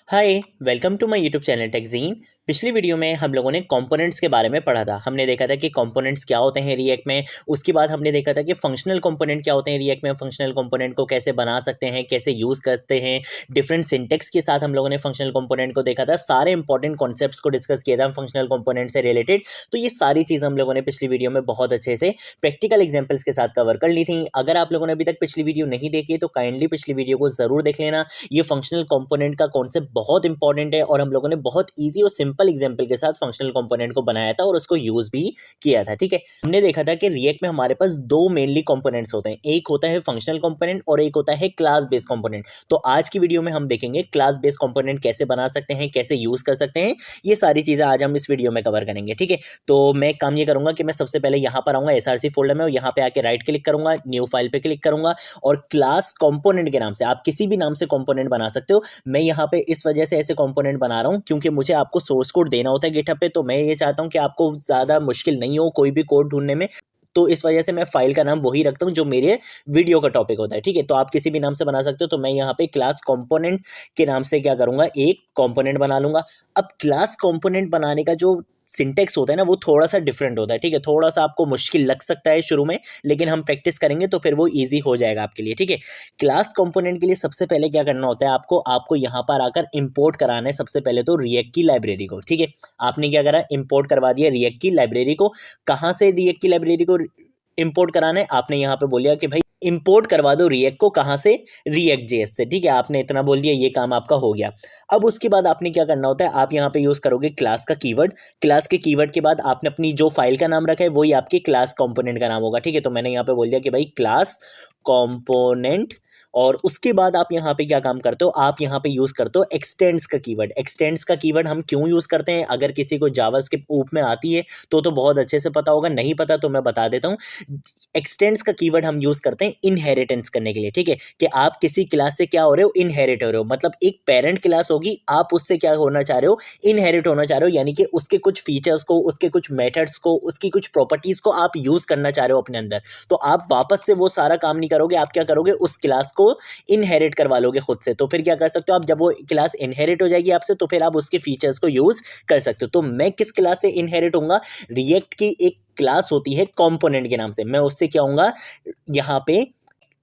Hi welcome to my YouTube channel टेकजीन। पिछली video में हम लोगों ने कंपोनेंट्स के बारे में पढ़ा था। हमने देखा था कि कंपोनेंट्स क्या होते हैं रिएक्ट में। उसके बाद हमने देखा था कि फंक्शनल कंपोनेंट क्या होते हैं रिएक्ट में, फंक्शनल कंपोनेंट को कैसे बना सकते हैं, कैसे यूज़ करते हैं। डिफरेंट सिंटेक्स के साथ हम लोगों ने फंक्शनल कंपोनेंट को देखा था। सारे इंपॉर्टेंट कॉन्सेप्ट्स को डिस्कस किया था फंक्शनल कंपोनेंट से रिलेटेड। तो ये सारी चीज़ हम लोगों ने पिछली वीडियो में बहुत अच्छे से प्रैक्टिकल एग्जाम्पल्स के साथ कवर कर ली थी। अगर आप लोगों ने अभी तक पिछली वीडियो नहीं देखी है तो काइंडली पिछली वीडियो को ज़रूर देख लेना। ये फंक्शनल कंपोनेंट का कॉन्सेप्ट बहुत इंपॉर्टेंट है और हम लोगों ने बहुत इजी और सिंपल एग्जांपल के साथ फंक्शनल कंपोनेंट को बनाया था और उसको यूज भी किया था। ठीक है, हमने देखा था कि रिएक्ट में हमारे पास दो मेनली कंपोनेंट्स होते हैं, एक होता है फंक्शनल कंपोनेंट और एक होता है क्लास बेस्ड कंपोनेंट। तो आज की वीडियो में हम देखेंगे क्लास बेस्ड कंपोनेंट कैसे बना सकते हैं, कैसे यूज कर सकते हैं। ये सारी चीजें आज हम इस वीडियो में कवर करेंगे। ठीक है, तो मैं काम ये करूंगा कि मैं सबसे पहले यहाँ पर आऊंगा एसआरसी फोल्डर में और यहाँ पे आके राइट क्लिक करूंगा, न्यू फाइल पे क्लिक करूंगा और क्लास कंपोनेंट के नाम से, आप किसी भी नाम से कंपोनेंट बना सकते हो। मैं यहाँ पे इस वजह से ऐसे कंपोनेंट बना रहा हूँ क्योंकि मुझे आपको सोर्स कोड देना होता है गिटहब पे। तो मैं ये चाहता हूँ कि आपको ज़्यादा मुश्किल नहीं हो कोई भी कोड ढूंढने में। तो इस वजह से मैं फाइल का नाम वही रखता हूँ जो मेरे वीडियो का टॉपिक होता है। ठीक है, तो आप किसी भी नाम से बना सकते हो। तो मैं यहाँ पे क्लास कंपोनेंट के नाम से क्या करूँगा, एक कंपोनेंट बना लूँगा। अब क्लास कंपोनेंट बनाने का जो सिंटेक्स होता है ना, वो थोड़ा सा डिफरेंट होता है। ठीक है, थोड़ा सा आपको मुश्किल लग सकता है शुरू में, लेकिन हम प्रैक्टिस करेंगे तो फिर वो ईजी हो जाएगा आपके लिए। ठीक है, क्लास कंपोनेंट के लिए सबसे पहले क्या करना होता है, आपको यहाँ पर आकर इंपोर्ट कराना है सबसे पहले तो रिएक्ट की लाइब्रेरी को। ठीक है, आपने क्या करा, इंपोर्ट करवा दिया रिएक्ट की लाइब्रेरी को। कहाँ से रिएक्ट की लाइब्रेरी को इंपोर्ट कराना है, आपने यहाँ पे बोलिया कि भाई इंपोर्ट करवा दो रिएक्ट को। कहाँ से, रिएक्ट जेएस से। ठीक है, आपने इतना बोल दिया, ये काम आपका हो गया। अब उसके बाद आपने क्या करना होता है, आप यहाँ पे यूज करोगे क्लास का कीवर्ड। क्लास के कीवर्ड के बाद आपने अपनी जो फाइल का नाम रखा है वही आपके क्लास कंपोनेंट का नाम होगा। ठीक है, तो मैंने यहाँ पे बोल दिया कि भाई क्लास कंपोनेंट। और उसके बाद आप यहाँ पे क्या काम करते हो, आप यहाँ पे यूज करते हो एक्सटेंड्स का कीवर्ड। एक्सटेंड्स का कीवर्ड हम क्यों यूज करते हैं, अगर किसी को जावास्क्रिप्ट ऊप में आती है तो बहुत अच्छे से पता होगा, नहीं पता तो मैं बता देता हूँ। एक्सटेंड्स का कीवर्ड हम यूज करते हैं इनहेरिटेंस करने के लिए। ठीक है, कि आप किसी क्लास से क्या हो रहे हो, इनहेरिट हो रहे हो। मतलब एक पेरेंट क्लास होगी, आप उससे क्या होना चाह रहे हो, इनहेरिट होना चाह रहे हो। यानी कि उसके कुछ फीचर्स को, उसके कुछ मेथड्स को, उसकी कुछ प्रॉपर्टीज को आप यूज करना चाह रहे हो अपने अंदर। तो आप वापस से वो सारा काम नहीं करोगे, आप क्या करोगे, उस क्लास को इनहेरिट करवा लोगे खुद से। तो फिर क्या कर सकते हो आप, जब वो क्लास इनहेरिट हो जाएगी आपसे तो फिर आप उसके फीचर्स को यूज कर सकते हो। तो मैं किस क्लास से इनहेरिट होऊंगा, रिएक्ट की एक क्लास होती है कंपोनेंट के नाम से, मैं उससे क्या होऊंगा, यहाँ पे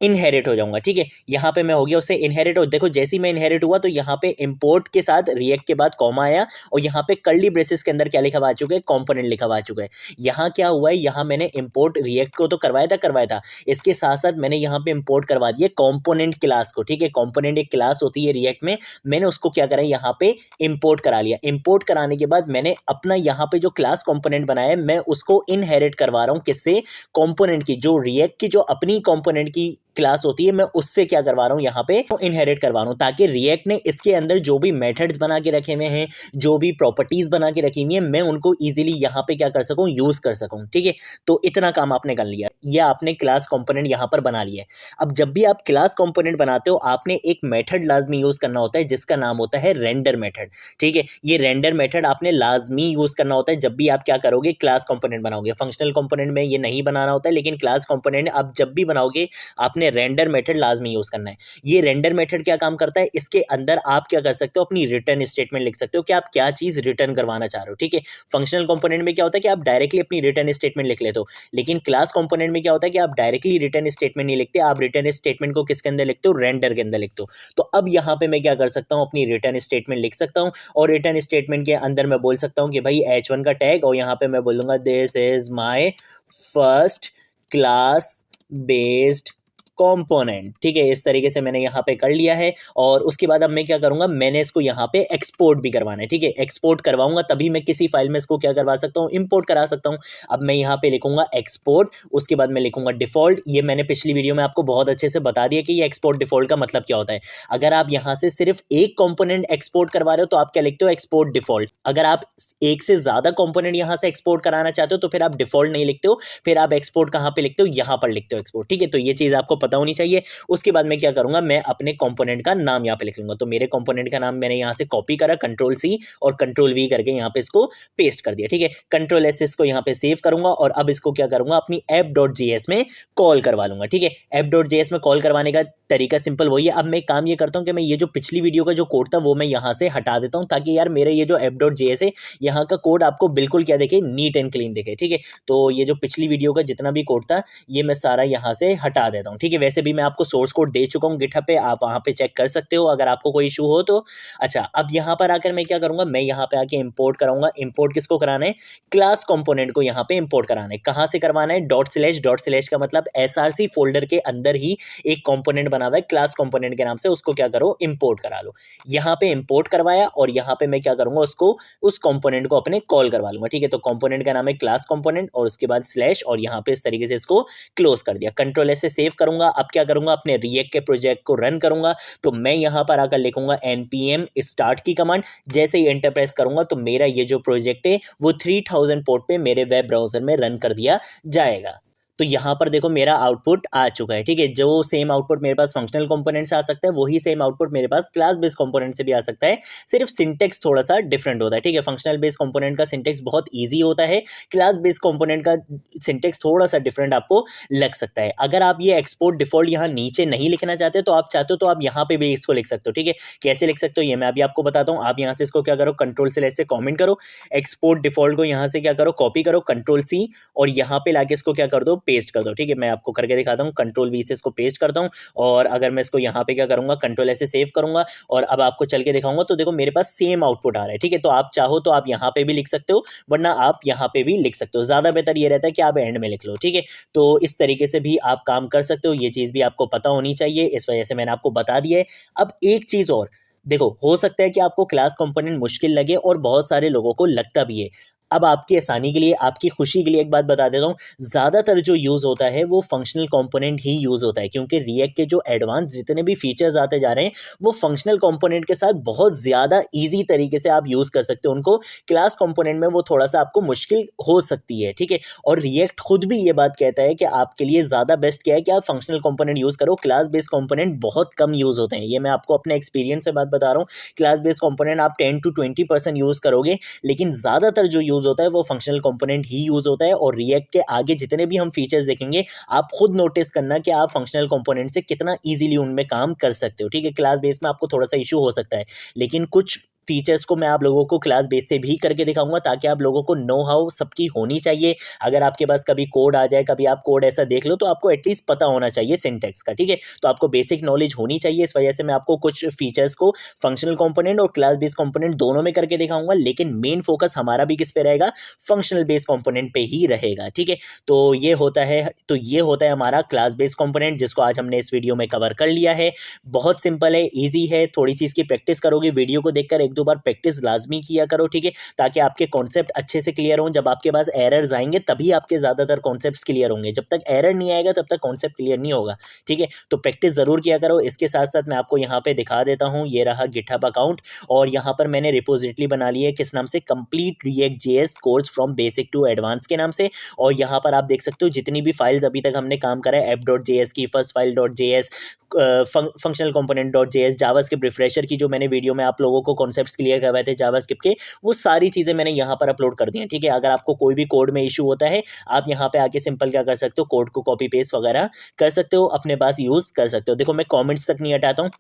इनहेरिट हो जाऊंगा। ठीक है, यहाँ पे मैं हो गया उससे इनहेरिट। हो देखो, जैसे ही मैं इनहेरिट हुआ तो यहाँ पे इंपोर्ट के साथ रिएक्ट के बाद कॉमा आया और यहाँ पे कर्ली ब्रेसेस के अंदर क्या लिखा हुआ आ चुका है, कंपोनेंट लिखा हुआ आ चुका है। यहाँ क्या हुआ है, यहाँ मैंने इंपोर्ट रिएक्ट को तो करवाया था, इसके साथ साथ मैंने यहाँ पे इंपोर्ट करवा दिया कंपोनेंट क्लास को। ठीक है, कंपोनेंट एक क्लास होती है रिएक्ट में, मैंने उसको क्या करा, यहाँ पे इंपोर्ट करा लिया। इंपोर्ट कराने के बाद मैंने अपना यहाँ पे जो क्लास कंपोनेंट बनाया है मैं उसको इनहेरिट करवा रहा हूँ, किससे, कंपोनेंट की, जो रिएक्ट की जो अपनी कंपोनेंट की क्लास होती है मैं उससे क्या करवा रहा हूं, यहाँ पे इनहेरिट करवा रहा हूं, ताकि रिएक्ट ने इसके अंदर जो भी मेथड्स बना के रखे हुए हैं, जो भी प्रॉपर्टीज बना के रखी हुई है, मैं उनको इजीली यहाँ पे क्या कर सकूं, यूज कर सकूं। ठीक है, तो इतना काम आपने कर लिया, ये आपने क्लास कंपोनेंट यहाँ पर बना लिया है। अब जब भी आप क्लास कंपोनेंट बनाते हो आपने एक मेथड लाजमी यूज करना होता है जिसका नाम होता है रेंडर मेथड। ठीक है, ये रेंडर मेथड आपने लाजमी यूज करना होता है जब भी आप क्या करोगे, क्लास कंपोनेंट बनाओगे। फंक्शनल कंपोनेंट में ये नहीं बनाना होता है, लेकिन क्लास कंपोनेंट आप जब भी बनाओगे आपने रेंडर मेथड लाजमी यूज करना है। ये रेंडर मेथड क्या काम करता है, इसके अंदर आप क्या कर सकते हो, अपनी रिटर्न स्टेटमेंट लिख सकते हो कि आप क्या चीज रिटर्न करवाना चाह रहे हो। ठीक है, फंक्शनल कंपोनेंट में क्या होता है कि आप डायरेक्टली अपनी रिटर्न स्टेटमेंट लिख लेते हो, लेकिन क्लास कंपोनेंट में क्या होता है कि आप डायरेक्टली रिटर्न स्टेटमेंट नहीं लिखते, आप रिटर्न स्टेटमेंट को किसके अंदर लिखते हो, रेंडर के अंदर लिखते हो। तो अब यहाँ पे मैं क्या कर सकता हूँ, अपनी रिटर्न स्टेटमेंट लिख सकता हूँ और रिटर्न स्टेटमेंट के अंदर मैं बोल सकता हूँ कि भाई H1 का टैग, और यहाँ पे मैं बोलूंगा this is my first class based component. ठीक है, इस तरीके से मैंने यहाँ पे कर लिया है। और उसके बाद अब मैं क्या करूंगा, मैंने इसको यहाँ पे एक्सपोर्ट भी करवाना है। ठीक है, एक्सपोर्ट करवाऊंगा तभी मैं किसी फाइल में इसको क्या करवा सकता हूँ, इंपोर्ट करा सकता हूँ। अब मैं यहाँ पे लिखूंगा एक्सपोर्ट, उसके बाद मैं लिखूंगा डिफॉल्ट। ये मैंने पिछली वीडियो में आपको बहुत अच्छे से बता दिया कि ये एक्सपोर्ट डिफॉल्ट का मतलब क्या होता है। अगर आप यहाँ से सिर्फ एक कंपोनेंट एक्सपोर्ट करवा रहे हो तो आप क्या लिखते हो, एक्सपोर्ट डिफॉल्ट। अगर आप एक से ज्यादा कंपोनेंट यहाँ से एक्सपोर्ट कराना चाहते हो तो फिर आप डिफॉल्ट नहीं लिखते हो, फिर आप एक्सपोर्ट कहाँ पे लिखते हो, यहाँ पर लिखते हो एक्सपोर्ट। ठीक है, तो ये चीज आपको पता पता होनी चाहिए। उसके बाद मैं क्या करूँगा, मैं अपने कंपोनेंट का नाम यहाँ पे लिख लूँगा। तो मेरे कंपोनेंट का नाम मैंने यहाँ से कॉपी करा, कंट्रोल सी और कंट्रोल वी करके यहाँ पे इसको पेस्ट कर दिया, ठीक है। कंट्रोल एस इसको यहाँ पे सेव करूँगा और अब इसको क्या करूँगा, अपनी app.js में कॉल करवा लूँगा, ठीक है। app.js में कॉल करवाने का तरीका सिंपल वही है। अब मैं काम ये करता हूँ कि मैं ये जो पिछली वीडियो का जो कोड था वो मैं यहाँ से हटा देता हूँ, ताकि यार मेरे ये जो app.js है यहाँ का कोड आपको बिल्कुल क्या दिखे, नीट एंड क्लीन दिखे, ठीक है। तो ये जो पिछली वीडियो का जितना भी कोड था ये मैं सारा यहाँ से हटा देता हूँ, ठीक है। वैसे भी मैं आपको सोर्स कोड दे चुका हूँ गिटहब पे, आप वहाँ पे चेक कर सकते हो अगर आपको कोई इशू हो तो। अच्छा, अब यहाँ पर आकर मैं क्या करूँगा, मैं यहाँ पे आके इंपोर्ट कराऊंगा। इंपोर्ट किसको कराना है, क्लास कंपोनेंट को यहाँ पे इंपोर्ट कराना है। कहाँ से करवाना है, डॉट स्लैश का मतलब एसआरसी फोल्डर के अंदर ही एक कंपोनेंट बना हुआ है क्लास कंपोनेंट के नाम से, उसको क्या करो, इंपोर्ट करा लो। यहाँ पे इंपोर्ट करवाया और यहाँ पे मैं क्या करूंगा, उसको उस कंपोनेंट को अपने कॉल करवा लूंगा, ठीक है। तो कंपोनेंट का नाम है क्लास कंपोनेंट और उसके बाद स्लैश और यहाँ पे इस तरीके से इसको क्लोज कर दिया। कंट्रोल एस से सेव करूंगा। अब क्या करूंगा, अपने रिएक्ट के प्रोजेक्ट को रन करूंगा। तो मैं यहाँ पर आकर लिखूंगा npm स्टार्ट की कमांड। जैसे ही एंटर प्रेस करूंगा तो मेरा ये जो प्रोजेक्ट है वो 3000 पोर्ट पे मेरे वेब ब्राउजर में रन कर दिया जाएगा। तो यहाँ पर देखो मेरा आउटपुट आ चुका है, ठीक है। जो सेम आउटपुट मेरे पास फंक्शनल कंपोनेंट से आ सकता है वही सेम आउटपुट मेरे पास क्लास बेस्ड कंपोनेंट से भी आ सकता है, सिर्फ सिंटेक्स थोड़ा सा डिफरेंट होता है, ठीक है। फंक्शनल बेस्ड कंपोनेंट का सिंटेक्स बहुत ईजी होता है, क्लास बेस्ड कंपोनेंट का सिंटेक्स थोड़ा सा डिफरेंट आपको लग सकता है। अगर आप ये एक्सपोर्ट डिफॉल्ट यहाँ नीचे नहीं लिखना चाहते तो आप चाहते हो तो आप यहाँ पे भी इसको लिख सकते हो, ठीक है। कैसे लिख सकते हो ये मैं अभी आपको बताता हूँ। आप यहाँ से इसको क्या करो, कंट्रोल से ऐसे कॉमेंट करो, एक्सपोर्ट डिफॉल्ट को यहाँ से क्या करो, कॉपी करो, कंट्रोल सी और यहाँ पे लाके इसको क्या कर दो, पेस्ट कर दो, ठीक है। मैं आपको करके दिखाता हूँ, कंट्रोल वी से इसको पेस्ट करता हूँ और अगर मैं इसको यहाँ पे क्या करूँगा, कंट्रोल ऐसे सेव करूँगा और अब आपको चल के दिखाऊंगा तो देखो मेरे पास सेम आउटपुट आ रहा है, ठीक है। तो आप चाहो तो आप यहाँ पे भी लिख सकते हो, वरना आप यहाँ पे भी लिख सकते हो। ज़्यादा बेहतर ये रहता है कि आप एंड में लिख लो, ठीक है। तो इस तरीके से भी आप काम कर सकते हो, ये चीज़ भी आपको पता होनी चाहिए, इस वजह से मैंने आपको बता दिया है। अब एक चीज़ और देखो, हो सकता है कि आपको क्लास कंपोनेंट मुश्किल लगे और बहुत सारे लोगों को लगता भी है। अब आपकी आसानी के लिए, आपकी खुशी के लिए एक बात बता देता हूँ, ज़्यादातर जो यूज़ होता है वो फंक्शनल कंपोनेंट ही यूज़ होता है, क्योंकि रिएक्ट के जो एडवांस जितने भी फीचर्स आते जा रहे हैं वो फंक्शनल कंपोनेंट के साथ बहुत ज़्यादा ईजी तरीके से आप यूज़ कर सकते हो उनको। क्लास कंपोनेंट में वो थोड़ा सा आपको मुश्किल हो सकती है, ठीक है। और रिएक्ट खुद भी ये बात कहता है कि आपके लिए ज़्यादा बेस्ट क्या है कि आप फंक्शनल कंपोनेंट यूज़ करो, क्लास बेस्ड कंपोनेंट बहुत कम यूज़ होते हैं। ये मैं आपको अपने एक्सपीरियंस से बात बता रहा हूँ। क्लास बेस्ड कंपोनेंट आप 10 to 20% यूज़ करोगे, लेकिन ज़्यादातर जो यूज़ होता है वो फंक्शनल कंपोनेंट ही यूज़ होता है। और रिएक्ट के आगे जितने भी हम फीचर्स देखेंगे आप खुद नोटिस करना कि आप फंक्शनल कंपोनेंट से कितना ईजिली उनमें काम कर सकते हो, ठीक है। क्लास बेस में आपको थोड़ा सा इशू हो सकता है, लेकिन कुछ फीचर्स को मैं आप लोगों को क्लास बेस से भी करके दिखाऊंगा, ताकि आप लोगों को नो हाउ सबकी होनी चाहिए। अगर आपके पास कभी कोड आ जाए, कभी आप कोड ऐसा देख लो तो आपको एटलीस्ट पता होना चाहिए सिंटैक्स का, ठीक है। तो आपको बेसिक नॉलेज होनी चाहिए, इस वजह से मैं आपको कुछ फीचर्स को फंक्शनल कंपोनेंट और क्लास बेस्ड कंपोनेंट दोनों में करके दिखाऊंगा, लेकिन मेन फोकस हमारा भी किस पे रहेगा, फंक्शनल बेस्ड कंपोनेंट पे ही रहेगा, ठीक है। तो ये होता है हमारा क्लास बेस्ड कंपोनेंट, जिसको आज हमने इस वीडियो में कवर कर लिया है। बहुत सिंपल है, ईजी है, थोड़ी सी इसकी प्रैक्टिस करोगे, वीडियो को देखकर एक दो बार प्रैक्टिस लाजमी किया करो, ठीक है, ताकि आपके कॉन्सेप्ट अच्छे से क्लियर हों। जब आपके पास एरर्स आएंगे तभी आपके ज़्यादातर कॉन्सेप्ट्स क्लियर होंगे, जब तक एरर नहीं आएगा तब तक कॉन्सेप्ट क्लियर नहीं होगा, ठीक है। तो प्रैक्टिस ज़रूर किया करो। इसके साथ साथ मैं आपको यहाँ पे दिखा देता हूँ, ये रहा गिटहब अकाउंट और यहाँ पर मैंने रिपोजिटरी बना ली है, किस नाम से, complete React JS course from basic to advance के नाम से। और यहाँ पर आप देख सकते हो जितनी भी फाइल्स अभी तक हमने काम करा है, app.js की, first file .js, functional component .js, JavaScript refresher की जो मैंने वीडियो में आप लोगों को कॉन्सेप्ट्स क्लियर करवाए थे जावास्क्रिप्ट के, वो सारी चीज़ें मैंने यहाँ पर अपलोड कर दी हैं, ठीक है। अगर आपको कोई भी कोड में इशू होता है आप यहाँ पे आके सिंपल क्या कर सकते हो, कोड को कॉपी पेस्ट वगैरह कर सकते हो, अपने पास यूज़ कर सकते हो। देखो मैं कॉमेंट्स तक नहीं हटाता हूँ,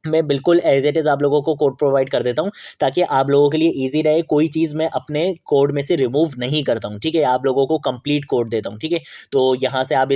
मैं बिल्कुल एज इट इज़ आप लोगों को कोड प्रोवाइड कर देता हूँ, ताकि आप लोगों के लिए इजी रहे। कोई चीज़ मैं अपने कोड में से रिमूव नहीं करता हूँ, ठीक है, आप लोगों को कंप्लीट कोड देता हूँ, ठीक है। तो यहाँ से आप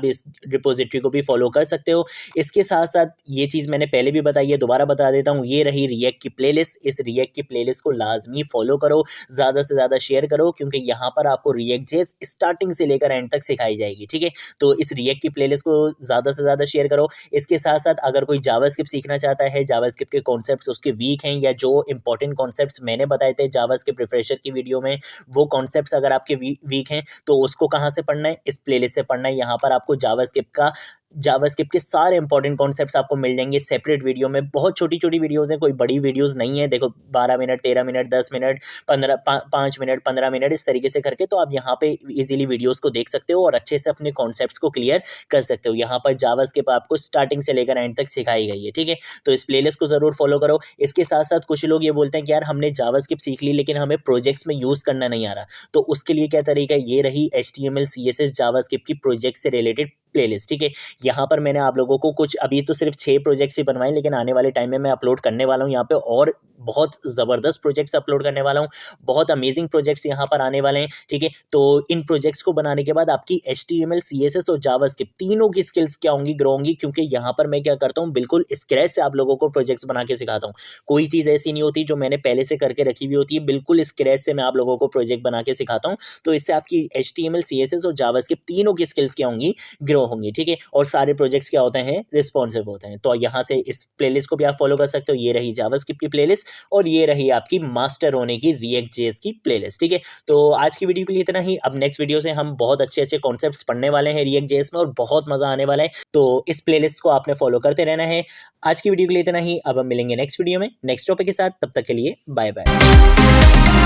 इस रिपोजिटरी को भी फॉलो कर सकते हो। इसके साथ साथ ये चीज़ मैंने पहले भी बताई है, दोबारा बता देता हूँ, ये रही रिएक्ट की प्लेलिस्ट। इस रिएक्ट की प्लेलिस्ट को लाजमी फॉलो करो, ज़्यादा से ज़्यादा शेयर करो, क्योंकि यहाँ पर आपको रिएक्ट जेएस स्टार्टिंग से लेकर एंड तक सिखाई जाएगी, ठीक है। तो इस रिएक्ट की प्लेलिस्ट को ज़्यादा से ज़्यादा शेयर करो। इसके साथ साथ अगर कोई जावास्क्रिप्ट सीखना चाहता है, जावास्क्रिप्ट के कॉन्सेप्ट्स उसके वीक हैं, या जो इंपॉर्टेंट कॉन्सेप्ट्स मैंने बताए थे जावास्क्रिप्ट रिफ्रेशर की वीडियो में, वो कॉन्सेप्ट्स अगर आपके वीक हैं तो उसको कहाँ से पढ़ना है, इस प्लेलिस्ट से पढ़ना है। यहाँ पर आपको जावास्क्रिप्ट का जावास्क्रिप्ट के सारे इंपॉर्टेंट कॉन्सेप्ट्स आपको मिल जाएंगे सेपरेट वीडियो में। बहुत छोटी-छोटी वीडियोज़ हैं, कोई बड़ी वीडियोज़ नहीं है। देखो 12 minute, 13 minute, 10 minute, 5 minute, 15 minute इस तरीके से करके, तो आप यहाँ पे ईज़िली वीडियोज़ को देख सकते हो और अच्छे से अपने कॉन्सेप्ट्स को क्लियर कर सकते हो। यहाँ पर जावास्क्रिप्ट आपको स्टार्टिंग से लेकर एंड तक सिखाई गई है, ठीक है? तो इस प्लेलिस्ट को ज़रूर फॉलो करो। इसके साथ-साथ कुछ लोग ये बोलते हैं कि यार हमने जावास्क्रिप्ट सीख ली लेकिन हमें प्रोजेक्ट्स में यूज़ करना नहीं आ रहा। तो उसके लिए क्या तरीका है, ये रही HTML, CSS, जावास्क्रिप्ट की प्रोजेक्ट से रिलेटेड प्लेलिस्ट, ठीक है? यहाँ पर मैंने आप लोगों को कुछ अभी तो सिर्फ 6 प्रोजेक्ट्स ही बनवाए, लेकिन आने वाले टाइम में मैं अपलोड करने वाला हूँ यहाँ पे और बहुत ज़बरदस्त प्रोजेक्ट्स अपलोड करने वाला हूँ। बहुत अमेजिंग प्रोजेक्ट्स यहाँ पर आने वाले हैं, ठीक है? तो इन प्रोजेक्ट्स को बनाने के बाद आपकी HTML, CSS और जावास्क्रिप्ट तीनों की स्किल्स क्या होंगी, ग्रो होंगी, क्योंकि यहाँ पर मैं क्या करता हूँ, बिल्कुल स्क्रैच से आप लोगों को प्रोजेक्ट्स बना के सिखाता हूँ। कोई चीज़ ऐसी नहीं होती जो मैंने पहले से करके रखी हुई होती है, बिल्कुल स्क्रैच से मैं आप लोगों को प्रोजेक्ट बना के सिखाता हूँ। तो इससे आपकी HTML, CSS और जावास्क्रिप्ट तीनों की स्किल्स क्या होंगी, ग्रो होंगी, ठीक है? और सारे प्रोजेक्ट्स क्या होते हैं, रिस्पॉन्सिव होते हैं। तो यहाँ से इस प्लेलिस्ट को भी आप फॉलो कर सकते हो। ये रही जावास्क्रिप्ट की प्लेलिस्ट और ये रही आपकी मास्टर होने की React.js की प्लेलिस्ट, ठीक है? तो आज की वीडियो के लिए इतना ही। अब नेक्स्ट वीडियो से हम बहुत अच्छे-अच्छे कॉन्सेप्ट्स पढ़ने वाले हैं React.js में और बहुत मज़ा आने वाला है। तो इस प्लेलिस्ट को आपने फॉलो करते रहना है। आज की वीडियो के लिए इतना ही। अब हम मिलेंगे नेक्स्ट वीडियो में नेक्स्ट टॉपिक के साथ। तब तक के लिए बाय बाय।